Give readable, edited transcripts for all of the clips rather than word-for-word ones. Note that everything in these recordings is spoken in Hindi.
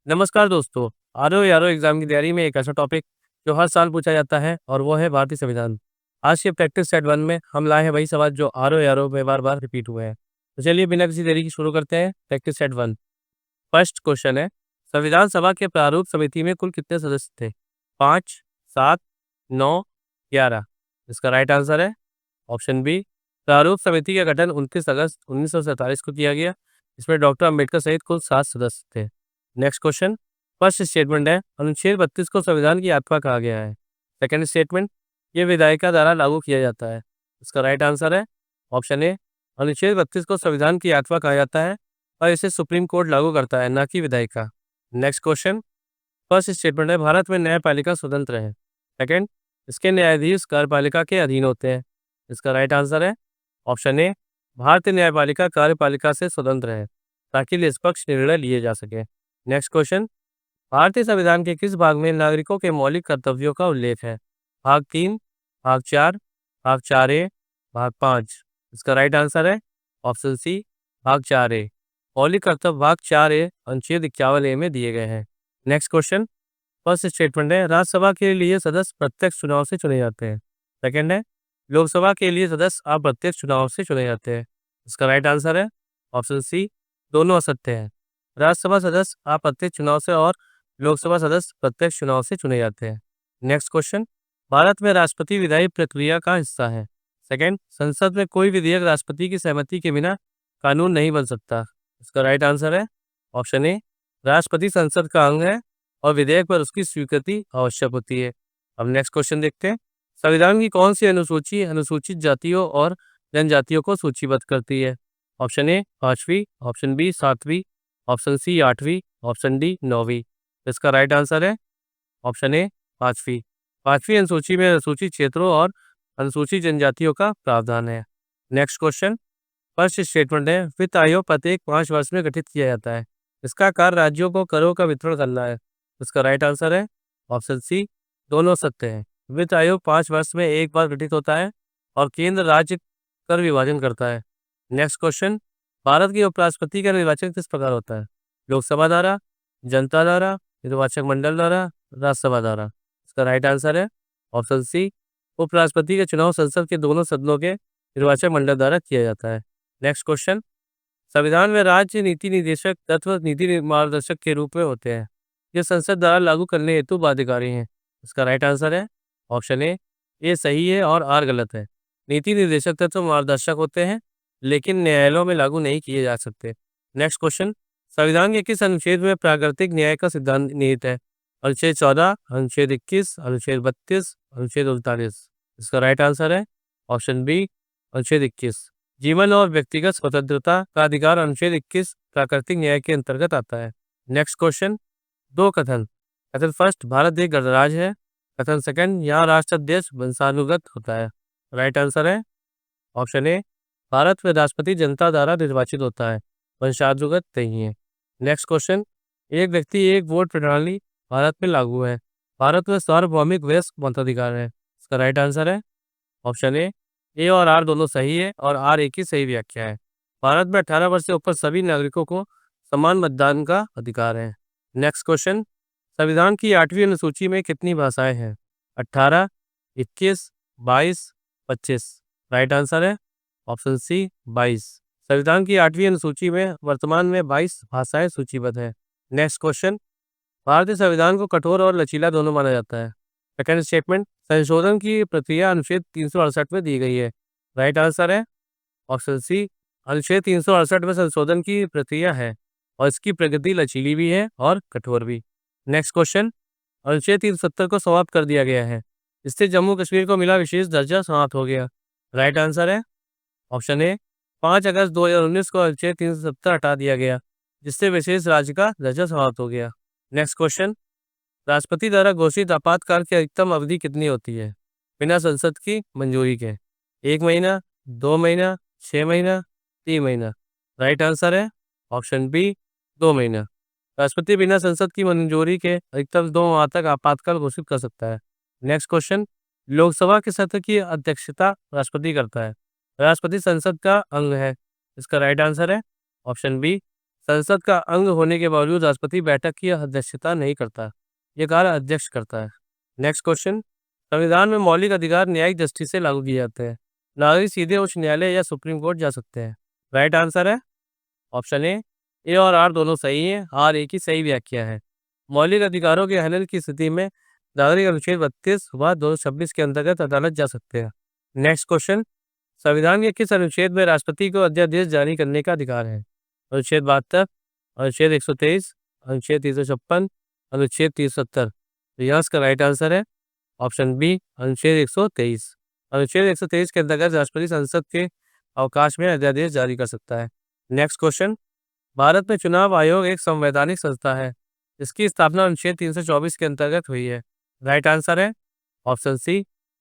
नमस्कार दोस्तों, आरो यारो एग्जाम की तैयारी में एक ऐसा टॉपिक जो हर साल पूछा जाता है और वो है भारतीय संविधान। आज के प्रैक्टिस सेट 1 में हम लाए हैं वही सवाल जो आरो यारो में बार-बार रिपीट हुए हैं। तो चलिए बिना किसी देरी के शुरू करते हैं प्रैक्टिस सेट 1। फर्स्ट क्वेश्चन है, संविधान सभा के प्रारूप समिति में कुल कितने सदस्य थे? 5, 7, 9, 11। इसका राइट आंसर है ऑप्शन बी। प्रारूप समिति का गठन 29 अगस्त 1947 को किया गया। इसमें डॉक्टर अंबेडकर सहित कुल 7 सदस्य थे। नेक्स्ट क्वेश्चन, फर्स्ट स्टेटमेंट है, अनुच्छेद 32 को संविधान की आत्मा कहा गया है। सेकंड स्टेटमेंट, ये विधायिका द्वारा लागू किया जाता है। इसका राइट आंसर है ऑप्शन ए। अनुच्छेद 32 को संविधान की आत्मा कहा जाता है और इसे सुप्रीम कोर्ट लागू करता है, ना कि विधायिका। नेक्स्ट क्वेश्चन, फर्स्ट स्टेटमेंट है, भारत में न्यायपालिका स्वतंत्र है। सेकंड, इसके न्यायाधीश कार्यपालिका के अधीन होते हैं। इसका राइट आंसर है ऑप्शन ए। भारतीय न्यायपालिका कार्यपालिका से स्वतंत्र है ताकि निष्पक्ष निर्णय लिए जा सके। नेक्स्ट क्वेश्चन, भारतीय संविधान के किस भाग में नागरिकों के मौलिक कर्तव्यों का उल्लेख है? भाग 3, भाग 4, भाग 4 ए, भाग 5। इसका राइट आंसर है ऑप्शन सी, भाग 4 ए। मौलिक कर्तव्य भाग 4 ए अनुच्छेद 51 ए में दिए गए हैं। नेक्स्ट क्वेश्चन, फर्स्ट स्टेटमेंट है, राज्यसभा के लिए सदस्य प्रत्यक्ष चुनाव से चुने जाते हैं। सेकंड है, लोकसभा के लिए सदस्य अप्रत्यक्ष चुनाव से चुने जाते हैं। इसका राइट आंसर है ऑप्शन सी, दोनों असत्य है। राज्यसभा सदस्य अप्रत्यक्ष चुनाव से और लोकसभा सदस्य प्रत्यक्ष चुनाव से चुने जाते हैं। नेक्स्ट क्वेश्चन, भारत में राष्ट्रपति विधायी प्रक्रिया का हिस्सा है। सेकंड, संसद में कोई विधेयक राष्ट्रपति की सहमति के बिना कानून नहीं बन सकता। इसका राइट आंसर है ऑप्शन ए। राष्ट्रपति संसद का अंग है और विधेयक पर उसकी स्वीकृति आवश्यक होती है। अब नेक्स्ट क्वेश्चन देखते हैं, संविधान की कौन सी अनुसूची अनुसूचित जातियों और जनजातियों को सूचीबद्ध करती है? ऑप्शन ए 5वीं, ऑप्शन बी 7वीं, ऑप्शन सी 8वीं, ऑप्शन डी 9वीं। इसका राइट आंसर है ऑप्शन ए 5वीं। 5वीं अनुसूची में अनुसूचित क्षेत्रों और अनुसूचित जनजातियों का प्रावधान है। नेक्स्ट क्वेश्चन, फर्स्ट स्टेटमेंट है, वित्त आयोग प्रत्येक 5 वर्ष में गठित किया जाता है। इसका कार्य राज्यों को करों का वितरण करना है। इसका राइट आंसर है ऑप्शन सी, दोनों सत्य हैं। वित्त आयोग 5 वर्ष में एक बार गठित होता है और केंद्र राज्य कर विभाजन करता है। नेक्स्ट क्वेश्चन, भारत के उपराष्ट्रपति का निर्वाचन किस प्रकार होता है? लोकसभा द्वारा, जनता द्वारा, निर्वाचक मंडल द्वारा, राज्यसभा द्वारा। इसका राइट आंसर है ऑप्शन सी, उपराष्ट्रपति का चुनाव संसद के दोनों सदनों के निर्वाचक मंडल द्वारा किया जाता है। नेक्स्ट क्वेश्चन, संविधान में राज्य नीति निर्देशक तत्व नीति मार्गदर्शक के रूप में होते हैं। ये संसद द्वारा लागू करने हेतु बाध्यकारी हैं। इसका राइट आंसर है ऑप्शन ए सही है और आर गलत है। नीति निर्देशक तत्व मार्गदर्शक होते हैं लेकिन न्यायालयों में लागू नहीं किए जा सकते। नेक्स्ट क्वेश्चन, संविधान के किस अनुच्छेद में प्राकृतिक न्याय का सिद्धांत निहित है? अनुच्छेद 14, अनुच्छेद 21, अनुच्छेद 32, अनुच्छेद 39। इसका राइट आंसर है ऑप्शन बी, अनुच्छेद 21। जीवन और व्यक्तिगत स्वतंत्रता का अधिकार अनुच्छेद 21 प्राकृतिक न्याय के अंतर्गत आता है। नेक्स्ट क्वेश्चन, दो कथन। कथन फर्स्ट, भारत एक गणराज्य है। कथन सेकंड, यहाँ राष्ट्राध्यक्ष वंशानुगत होता है। राइट आंसर है ऑप्शन ए, भारत में राष्ट्रपति जनता द्वारा निर्वाचित होता है, वंशानुगत नहीं है। नेक्स्ट क्वेश्चन, एक व्यक्ति एक वोट प्रणाली भारत में लागू है। भारत में सार्वभौमिक वयस्क मताधिकार है। इसका राइट आंसर है ऑप्शन ए और आर दोनों सही है और आर एक ही सही व्याख्या है। भारत में 18 वर्ष से ऊपर सभी नागरिकों को समान मतदान का अधिकार है। नेक्स्ट क्वेश्चन, संविधान की 8वीं अनुसूची में कितनी भाषाएं हैं? 18, 21, 22, 25। राइट आंसर है ऑप्शन सी 22। संविधान की 8वीं अनुसूची में वर्तमान में 22 भाषाएं सूचीबद्ध है। नेक्स्ट क्वेश्चन, भारतीय संविधान को कठोर और लचीला दोनों माना जाता है। सेकंड स्टेटमेंट, संशोधन की प्रक्रिया अनुच्छेद 368 में दी गई है। राइट आंसर है ऑप्शन सी, अनुच्छेद 368 में संशोधन की प्रक्रिया है और इसकी प्रगति लचीली भी है और कठोर भी। नेक्स्ट क्वेश्चन, अनुच्छेद 370 को समाप्त कर दिया गया है। इससे जम्मू कश्मीर को मिला विशेष दर्जा समाप्त हो गया। राइट आंसर है ऑप्शन ए, 5 अगस्त 2019 को अनुच्छेद 370 हटा दिया गया जिससे विशेष राज्य का दर्जा समाप्त हो गया। नेक्स्ट क्वेश्चन, राष्ट्रपति द्वारा घोषित आपातकाल की अधिकतम अवधि कितनी होती है बिना संसद की मंजूरी के? 1 महीना, 2 महीना, 6 महीना, 3 महीना। राइट आंसर है ऑप्शन बी, 2 महीना। राष्ट्रपति बिना संसद की मंजूरी के अधिकतम 2 माह तक आपातकाल घोषित कर सकता है। नेक्स्ट क्वेश्चन, लोकसभा के सत्र की अध्यक्षता राष्ट्रपति करता है। राष्ट्रपति संसद का अंग है। इसका राइट आंसर है ऑप्शन बी, संसद का अंग होने के बावजूद राष्ट्रपति बैठक की अध्यक्षता नहीं करता, ये कार्य अध्यक्ष करता है। नेक्स्ट क्वेश्चन, संविधान में मौलिक अधिकार न्यायिक दृष्टि से लागू किए जाते हैं। नागरिक सीधे उच्च न्यायालय या सुप्रीम कोर्ट जा सकते हैं। राइट आंसर है ऑप्शन ए और आर दोनों सही हैं। आर ए की सही व्याख्या है। मौलिक अधिकारों के हनन की स्थिति में नागरिक अनुच्छेद 32 व 226 के अंतर्गत अदालत जा सकते हैं। नेक्स्ट क्वेश्चन, संविधान के किस अनुच्छेद में राष्ट्रपति को अध्यादेश जारी करने का अधिकार है? अनुच्छेद 72, अनुच्छेद 123, अनुच्छेद 356, अनुच्छेद 370। तो यहाँ इसका राइट आंसर है ऑप्शन बी, अनुच्छेद 123। अनुच्छेद 123 के अंतर्गत राष्ट्रपति संसद के अवकाश में अध्यादेश जारी कर सकता है। नेक्स्ट क्वेश्चन, भारत में चुनाव आयोग एक संवैधानिक संस्था है, इसकी स्थापना अनुच्छेद 324 के अंतर्गत हुई है। राइट आंसर है ऑप्शन सी,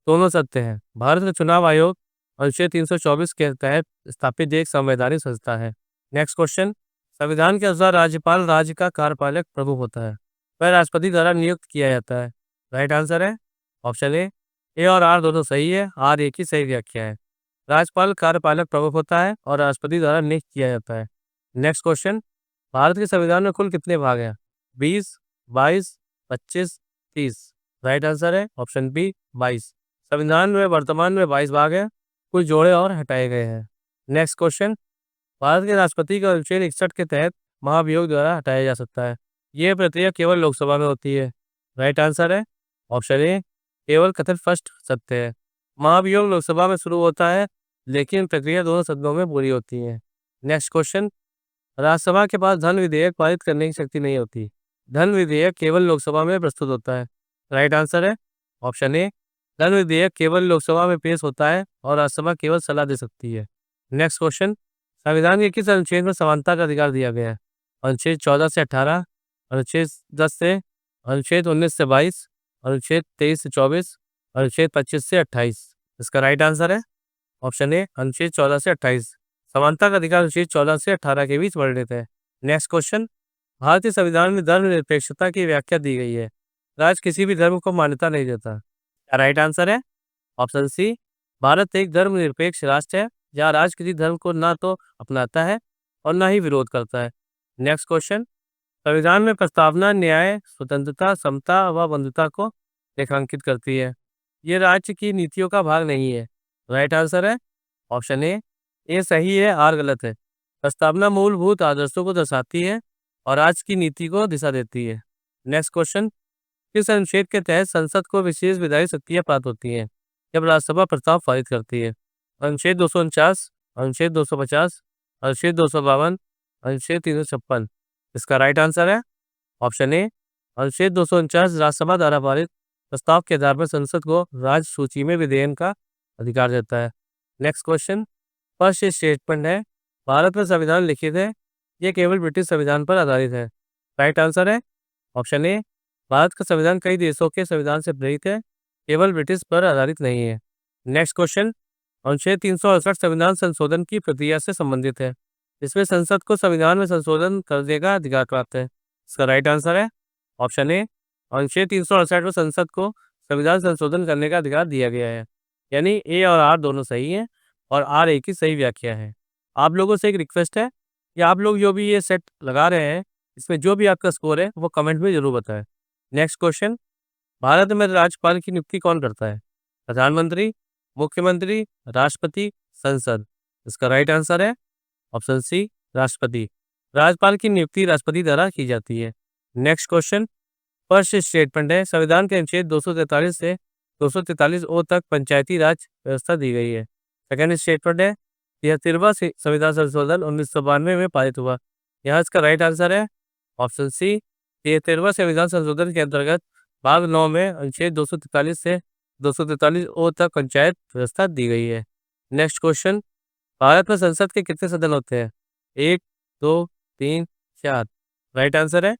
दोनों सत्य हैं। भारत का चुनाव आयोग अनुच्छेद 324 के तहत स्थापित एक संवैधानिक संस्था है। नेक्स्ट क्वेश्चन, संविधान के अनुसार राज्यपाल राज्य का कार्यपालक प्रमुख होता है, वह राष्ट्रपति द्वारा नियुक्त किया जाता है। राइट आंसर है ऑप्शन ए और आर दोनों सही है। आर ए की सही व्याख्या है। राज्यपाल कार्यपालक प्रमुख होता है और राष्ट्रपति द्वारा नियुक्त किया जाता है। नेक्स्ट क्वेश्चन, भारत के संविधान में कुल कितने भाग हैं? 20, 22, 25, 30। राइट आंसर है ऑप्शन बी, 22। संविधान में वर्तमान में 22 भाग हैं, कुछ जोड़े और हटाए गए हैं। नेक्स्ट क्वेश्चन, भारत के राष्ट्रपति को अनुच्छेद 61 के तहत महाभियोग द्वारा हटाया जा सकता है, यह प्रक्रिया केवल लोकसभा में होती है। राइट आंसर है ऑप्शन ए, केवल कथन फर्स्ट सत्य है। महाभियोग लोकसभा में शुरू होता है, लेकिन प्रक्रिया दोनों सदनों में पूरी होती है। नेक्स्ट क्वेश्चन, राज्यसभा के पास धन विधेयक पारित करने की शक्ति नहीं होती, धन विधेयक केवल लोकसभा में प्रस्तुत होता है। राइट आंसर है ऑप्शन ए, धन विधेयक केवल लोकसभा में पेश होता है और राज्यसभा केवल सलाह दे सकती है। नेक्स्ट क्वेश्चन, संविधान के किस अनुच्छेद में समानता का अधिकार दिया गया है? अनुच्छेद 14 से 18, अनुच्छेद 10 से, अनुच्छेद 19 से 22, अनुच्छेद 23 से 24, अनुच्छेद 25 से 28। इसका राइट आंसर है ऑप्शन ए, अनुच्छेद 14 से 28। समानता का अधिकार अनुच्छेद 14 से 18 के बीच वर्णित है। नेक्स्ट क्वेश्चन, भारतीय संविधान में धर्मनिरपेक्षता की व्याख्या दी गई है, राज्य किसी भी धर्म को मान्यता नहीं देता। राइट आंसर है ऑप्शन सी, भारत एक धर्मनिरपेक्ष राष्ट्र है, जहाँ राज्य किसी धर्म को ना तो अपनाता है और ना ही विरोध करता है। नेक्स्ट क्वेश्चन, संविधान में प्रस्तावना न्याय, स्वतंत्रता, समता व बंधुता को रेखांकित करती है, ये राज्य की नीतियों का भाग नहीं है। राइट आंसर है ऑप्शन ए सही है, आर गलत है। प्रस्तावना मूलभूत आदर्शों को दर्शाती है और राज्य की नीति को दिशा देती है। नेक्स्ट क्वेश्चन, किस अनुच्छेद के तहत संसद को विशेष विधायी शक्तियां प्राप्त होती हैं जब राज्यसभा प्रस्ताव पारित करती है? अनुच्छेद 249, अनुच्छेद 250, अनुच्छेद 252, अनुच्छेद 356। इसका राइट आंसर है ऑप्शन ए, अनुच्छेद 249 राज्यसभा द्वारा पारित प्रस्ताव के आधार पर संसद को राज्य सूची में विधेयन का अधिकार देता है। नेक्स्ट क्वेश्चन, फर्स्ट स्टेटमेंट है, भारत में संविधान लिखित है, यह केवल ब्रिटिश संविधान पर आधारित है। राइट आंसर है ऑप्शन ए, भारत का संविधान कई देशों के संविधान से प्रेरित है, केवल ब्रिटिश पर आधारित नहीं है। नेक्स्ट क्वेश्चन, अनुच्छेद 368 संविधान संशोधन की प्रक्रिया से संबंधित है, इसमें संसद को संविधान में संशोधन करने का अधिकार प्राप्त है। इसका राइट आंसर है ऑप्शन ए, अनुच्छेद 368 में संसद को संविधान संशोधन करने का अधिकार दिया गया है। यानी ए और आर दोनों सही हैं और आर ए की सही व्याख्या है। आप लोगों से एक रिक्वेस्ट है कि आप लोग जो भी ये सेट लगा रहे हैं, इसमें जो भी आपका स्कोर है वो कमेंट में जरूर बताएं। नेक्स्ट क्वेश्चन, भारत में राज्यपाल की नियुक्ति कौन करता है? प्रधानमंत्री, मुख्यमंत्री, राष्ट्रपति, संसद। इसका राइट आंसर है ऑप्शन सी, राष्ट्रपति। राज्यपाल की नियुक्ति राष्ट्रपति द्वारा की जाती है। नेक्स्ट क्वेश्चन, फर्स्ट स्टेटमेंट है, संविधान के अनुच्छेद 243 से 243 ओ तक पंचायती राज व्यवस्था दी गई है। सेकेंड स्टेटमेंट है, 73वां संविधान संशोधन 1992 में पारित हुआ। यहाँ इसका राइट आंसर है ऑप्शन सी, 73वां संविधान संशोधन के अंतर्गत भाग 9 में अनुच्छेद 243 से 243 ओ तक पंचायत व्यवस्था दी गई है। नेक्स्ट क्वेश्चन, भारत में संसद के कितने सदन होते हैं? 1, 2, 3, 4। राइट आंसर है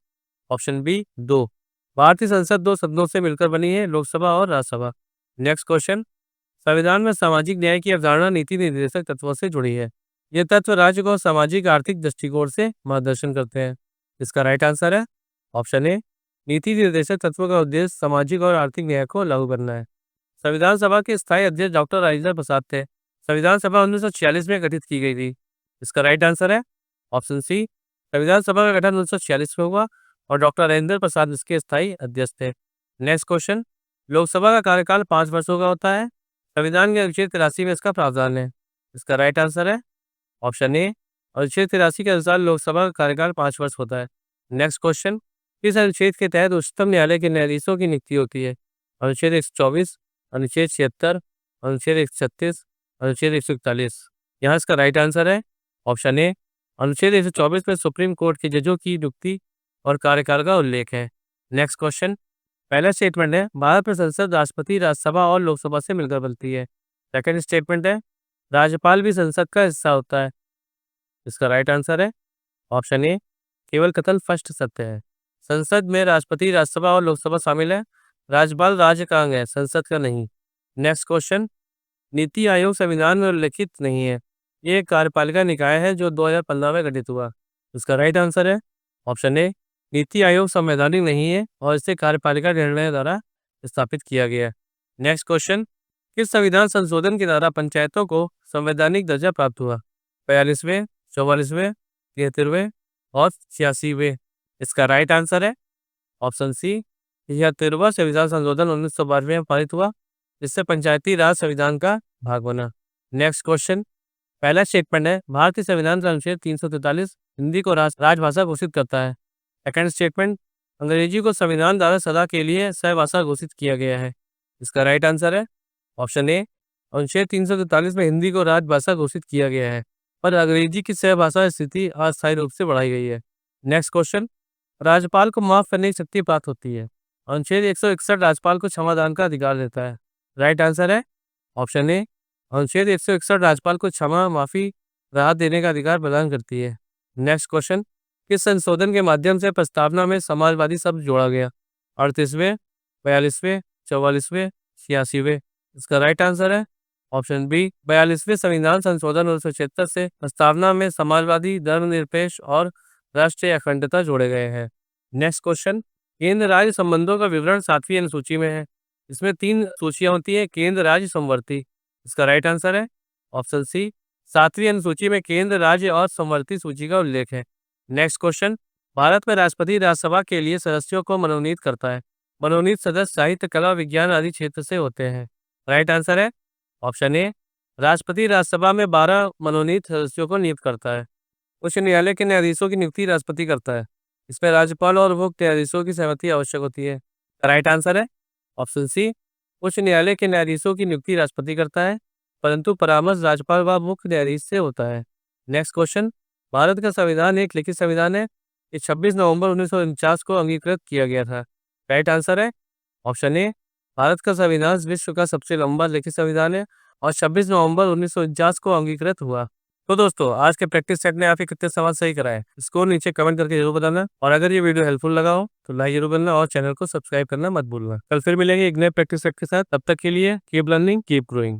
ऑप्शन बी, 2। भारतीय संसद 2 सदनों से मिलकर बनी है, लोकसभा और राज्यसभा। नेक्स्ट क्वेश्चन, संविधान में सामाजिक न्याय की अवधारणा नीति निर्देशक तत्वों से जुड़ी है, ये तत्व राज्य को सामाजिक आर्थिक दृष्टिकोण से मार्गदर्शन करते हैं। इसका राइट आंसर है ऑप्शन ए, नीति निर्देशक तत्वों का उद्देश्य सामाजिक और आर्थिक न्याय को लागू करना है। संविधान सभा के स्थायी अध्यक्ष डॉक्टर राजेंद्र प्रसाद थे। संविधान सभा 1946 में गठित की गई थी। इसका राइट आंसर है ऑप्शन सी, संविधान सभा का गठन 1946 में हुआ और डॉक्टर राजेंद्र प्रसाद इसके स्थायी अध्यक्ष थे। नेक्स्ट क्वेश्चन, लोकसभा का कार्यकाल 5 वर्षों का होता है। संविधान के अनुच्छेद 83 में इसका प्रावधान है। इसका राइट आंसर है ऑप्शन ए। अनुच्छेद 83 के अनुसार लोकसभा का कार्यकाल 5 वर्ष होता है। नेक्स्ट क्वेश्चन, किस अनुच्छेद के तहत उच्चतम न्यायालय के न्यायाधीशों की नियुक्ति होती है? अनुच्छेद 124, अनुच्छेद 76, अनुच्छेद 136, अनुच्छेद 141। यहाँ इसका राइट आंसर है ऑप्शन ए। अनुच्छेद 124 में सुप्रीम कोर्ट के जजों की नियुक्ति और कार्यकाल का उल्लेख है। नेक्स्ट क्वेश्चन, पहला स्टेटमेंट है भारत में संसद राष्ट्रपति, राज्यसभा और लोकसभा से मिलकर बनती है। सेकंड स्टेटमेंट है राज्यपाल भी संसद का हिस्सा होता है। इसका राइट आंसर है ऑप्शन ए, केवल कथन फर्स्ट सत्य है। संसद में राष्ट्रपति, राज्यसभा और लोकसभा शामिल है। राज्यपाल राज्य का अंग है, संसद का नहीं। नेक्स्ट क्वेश्चन, नीति आयोग संविधान में उल्लिखित नहीं है। ये एक कार्यपालिका निकाय है जो 2015 में गठित हुआ। इसका राइट आंसर है ऑप्शन ए, नीति आयोग संवैधानिक नहीं है और इसे कार्यपालिका निर्णय द्वारा स्थापित किया गया है। नेक्स्ट क्वेश्चन, किस संविधान संशोधन के द्वारा पंचायतों को संवैधानिक दर्जा प्राप्त हुआ? 42वें, 44वें, 73वें और 86वें। इसका राइट आंसर है ऑप्शन सी, 73वां संविधान संशोधन 1992 में पारित हुआ, जिससे पंचायती राज संविधान का भाग बना। नेक्स्ट क्वेश्चन, पहला स्टेटमेंट है भारतीय संविधान का अनुच्छेद 343 हिंदी को राजभाषा घोषित करता है। सेकंड स्टेटमेंट, अंग्रेजी को संविधान द्वारा सदा के लिए सहभाषा घोषित किया गया है। इसका राइट आंसर है ऑप्शन ए, अनुच्छेद 343 में हिंदी को राजभाषा घोषिट किया गया है, पर अंग्रेजी की सहभाषा स्थिति अस्थायी रूप से बढ़ाई गई है। नेक्स्ट क्वेश्चन, राज्यपाल को माफ करने की शक्ति प्राप्त होती है। अनुच्छेद 161 राज्यपाल को क्षमादान का अधिकार देता है। राइट आंसर है ऑप्शन ए, अनुच्छेद 161 राज्यपाल को क्षमा, माफी, राहत देने का अधिकार प्रदान करती है। नेक्स्ट क्वेश्चन, किस संशोधन के माध्यम से प्रस्तावना में समाजवादी शब्द जोड़ा गया? 38वें, 42वें, 44वें, 86वें। इसका राइट आंसर है ऑप्शन बी, 42वें संविधान संशोधन 1976 से प्रस्तावना में समाजवादी, धर्मनिरपेक्ष और राष्ट्रीय अखंडता जोड़े गए हैं। नेक्स्ट क्वेश्चन, केंद्र राज्य संबंधों का विवरण 7वीं अनुसूची में है। इसमें 3 सूचियां होती है, केंद्र, राज्य, समवर्ती। इसका राइट आंसर है ऑप्शन सी, 7वीं अनुसूची में केंद्र, राज्य और समवर्ती सूची का उल्लेख है। नेक्स्ट क्वेश्चन, भारत में राष्ट्रपति राज्यसभा के लिए सदस्यों को मनोनीत करता है। मनोनीत सदस्य साहित्य, कला, विज्ञान आदि क्षेत्र से होते हैं। राइट आंसर है ऑप्शन ए, राष्ट्रपति राज्यसभा में 12 मनोनीत सदस्यों को नियुक्त करता है। उच्च न्यायालय के न्यायाधीशों की नियुक्ति राष्ट्रपति करता है। इसमें राज्यपाल और मुख्य न्यायाधीशों की सहमति आवश्यक होती है। राइट आंसर है ऑप्शन सी, उच्च न्यायालय के न्यायाधीशों की नियुक्ति राष्ट्रपति करता है, परंतु परामर्श राज्यपाल व मुख्य न्यायाधीश से होता है। नेक्स्ट क्वेश्चन, भारत का संविधान एक लिखित संविधान है। ये 26 नवंबर 1949 को अंगीकृत किया गया था। राइट आंसर है ऑप्शन ए, भारत का संविधान विश्व का सबसे लंबा लिखित संविधान है और 26 नवंबर 1949 को अंगीकृत हुआ। तो दोस्तों, आज के प्रैक्टिस सेट ने आपके कितने सवाल सही कराए, स्कोर नीचे कमेंट करके जरूर बताना। और अगर ये वीडियो हेल्पफुल लगा हो तो लाइक जरूर करना और चैनल को सब्सक्राइब करना मत भूलना। कल फिर मिलेंगे एक नए प्रैक्टिस सेट के साथ। तब तक के लिए कीप लर्निंग, कीप ग्रोइंग।